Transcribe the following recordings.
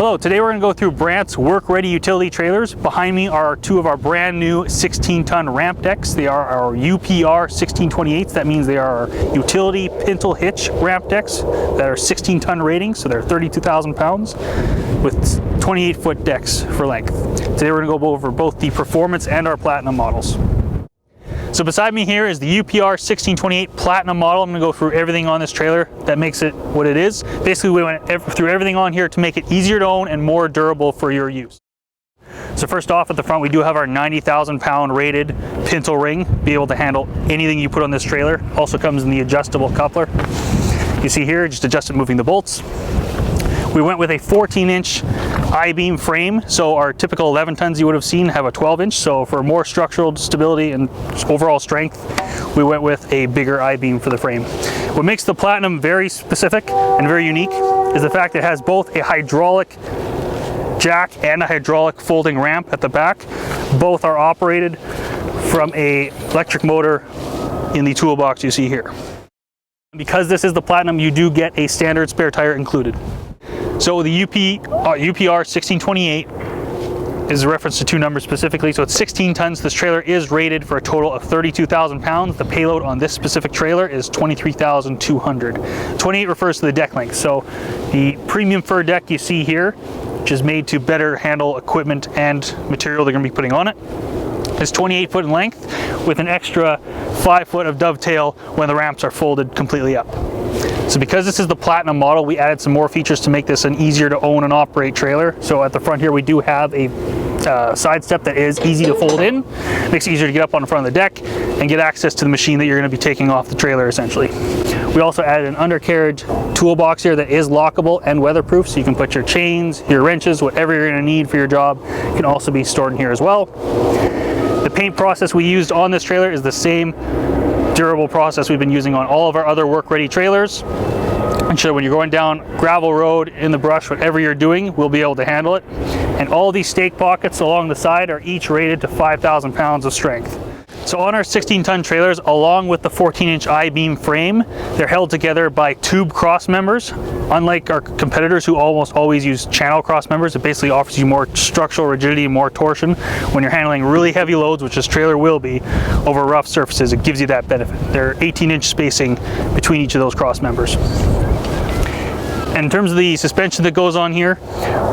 Hello, today we're going to go through Brandt's work-ready utility trailers. Behind me are two of our brand new 16-ton ramp decks. They are our UPR1628s. That means they are our utility pintle hitch ramp decks that are 16-ton rating, so they're 32,000 pounds with 28-foot decks for length. Today we're going to go over both the performance and our platinum models. So beside me here is the UPR1628 Platinum model. I'm going to go through everything on this trailer that makes it what it is. Basically, we went through everything on here to make it easier to own and more durable for your use. So first off, at the front, we do have our 90,000 pound rated pintle ring, be able to handle anything you put on this trailer. Also comes in the adjustable coupler. You see here, just adjust it moving the bolts. We went with a 14-inch I-beam frame, so our typical 11 tons you would have seen have a 12-inch, so for more structural stability and overall strength, we went with a bigger I-beam for the frame. What makes the Platinum very specific and very unique is the fact that it has both a hydraulic jack and a hydraulic folding ramp at the back. Both are operated from an electric motor in the toolbox you see here. Because this is the Platinum, you do get a standard spare tire included. So the UPR1628 is a reference to two numbers specifically, so it's 16 tons. This trailer is rated for a total of 32,000 pounds. The payload on this specific trailer is 23,200. 28 refers to the deck length. So the premium fir deck you see here, which is made to better handle equipment and material they're going to be putting on it, is 28 foot in length with an extra 5 foot of dovetail when the ramps are folded completely up. So because this is the Platinum model, we added some more features to make this an easier to own and operate trailer. So at the front here, we do have a side step that is easy to fold in. Makes it easier to get up on the front of the deck and get access to the machine that you're going to be taking off the trailer essentially. We also added an undercarriage toolbox here that is lockable and weatherproof, so you can put your chains, your wrenches, whatever you're going to need for your job can also be stored in here as well. The paint process we used on this trailer is the same durable process we've been using on all of our other work-ready trailers. And so when you're going down gravel road, in the brush, whatever you're doing, we'll be able to handle it. And all these stake pockets along the side are each rated to 5,000 pounds of strength. So on our 16-ton trailers, along with the 14-inch I-beam frame, they're held together by tube cross members. Unlike our competitors who almost always use channel cross members, it basically offers you more structural rigidity and more torsion. When you're handling really heavy loads, which this trailer will be, over rough surfaces, it gives you that benefit. There are 18-inch spacing between each of those cross members. And in terms of the suspension that goes on here,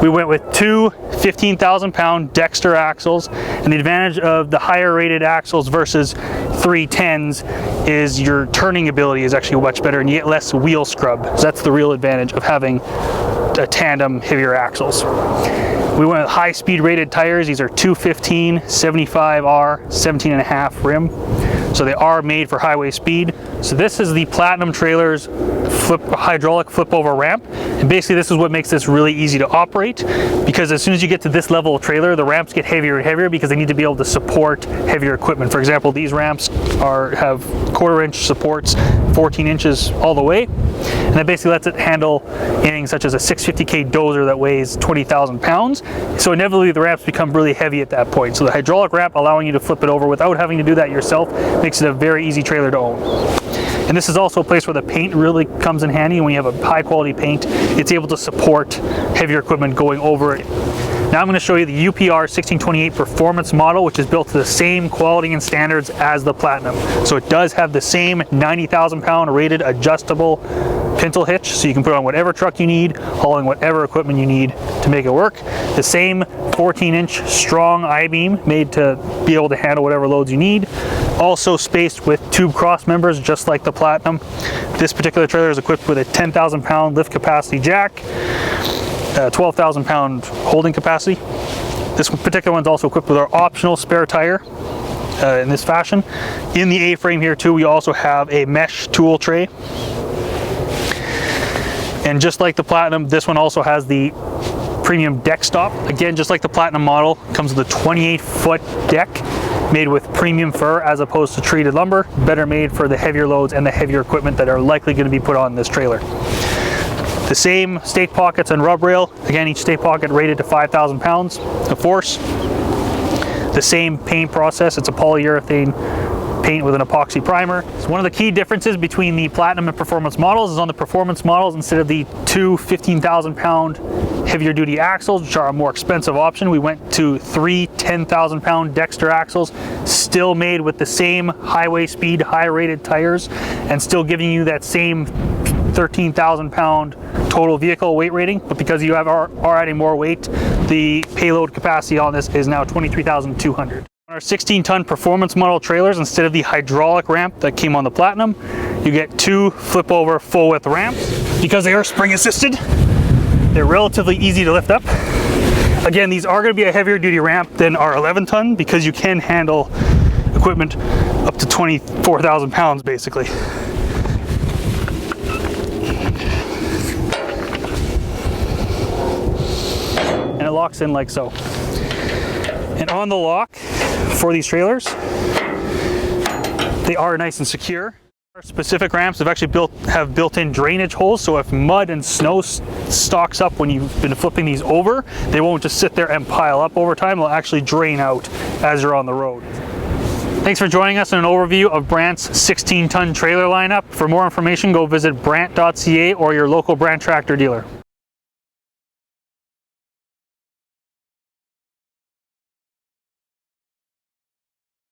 we went with two 15,000 pound Dexter axles, and the advantage of the higher rated axles versus 310s is your turning ability is actually much better and you get less wheel scrub. So that's the real advantage of having a tandem heavier axles. We went with high speed rated tires. These are 215 75R 17.5 rim. So they are made for highway speed. So this is the Platinum trailer's hydraulic flip over ramp. And basically this is what makes this really easy to operate, because as soon as you get to this level of trailer, the ramps get heavier and heavier because they need to be able to support heavier equipment. For example, these ramps have 1/4 inch supports, 14 inches all the way. And that basically lets it handle anything such as a 650K dozer that weighs 20,000 pounds. So inevitably the ramps become really heavy at that point. So the hydraulic ramp allowing you to flip it over without having to do that yourself makes it a very easy trailer to own. And this is also a place where the paint really comes in handy. When you have a high quality paint, it's able to support heavier equipment going over it. Now I'm going to show you the UPR1628 Performance model, which is built to the same quality and standards as the Platinum. So it does have the same 90,000 pound rated adjustable pintle hitch, so you can put it on whatever truck you need, hauling whatever equipment you need to make it work. The same 14-inch strong I-beam made to be able to handle whatever loads you need. Also spaced with tube cross members, just like the Platinum. This particular trailer is equipped with a 10,000 pound lift capacity jack, 12,000 pound holding capacity. This particular one's also equipped with our optional spare tire in this fashion. In the A-frame here too, we also have a mesh tool tray. And just like the Platinum, this one also has the premium deck stop. Again, just like the Platinum model, comes with a 28-foot deck made with premium fir as opposed to treated lumber, better made for the heavier loads and the heavier equipment that are likely going to be put on this trailer. The same stake pockets and rub rail, again each stake pocket rated to 5,000 pounds of force. The same paint process, it's a polyurethane paint with an epoxy primer. So one of the key differences between the Platinum and Performance models is on the Performance models, instead of the two 15,000-pound heavier duty axles, which are a more expensive option, we went to three 10,000-pound Dexter axles, still made with the same highway speed, high rated tires, and still giving you that same 13,000-pound total vehicle weight rating. But because you are adding more weight, the payload capacity on this is now 23,200. On our 16-ton Performance model trailers, instead of the hydraulic ramp that came on the Platinum, you get two flip-over full-width ramps. Because they are spring assisted, they're relatively easy to lift up. Again, these are going to be a heavier duty ramp than our 11-ton because you can handle equipment up to 24,000 pounds basically. And it locks in like so. And on the lock for these trailers, they are nice and secure. Our specific ramps have actually have built-in drainage holes, so if mud and snow stocks up when you've been flipping these over, they won't just sit there and pile up over time. They'll actually drain out as you're on the road. Thanks for joining us in an overview of Brandt's 16-ton trailer lineup. For more information, go visit brandt.ca or your local Brandt tractor dealer.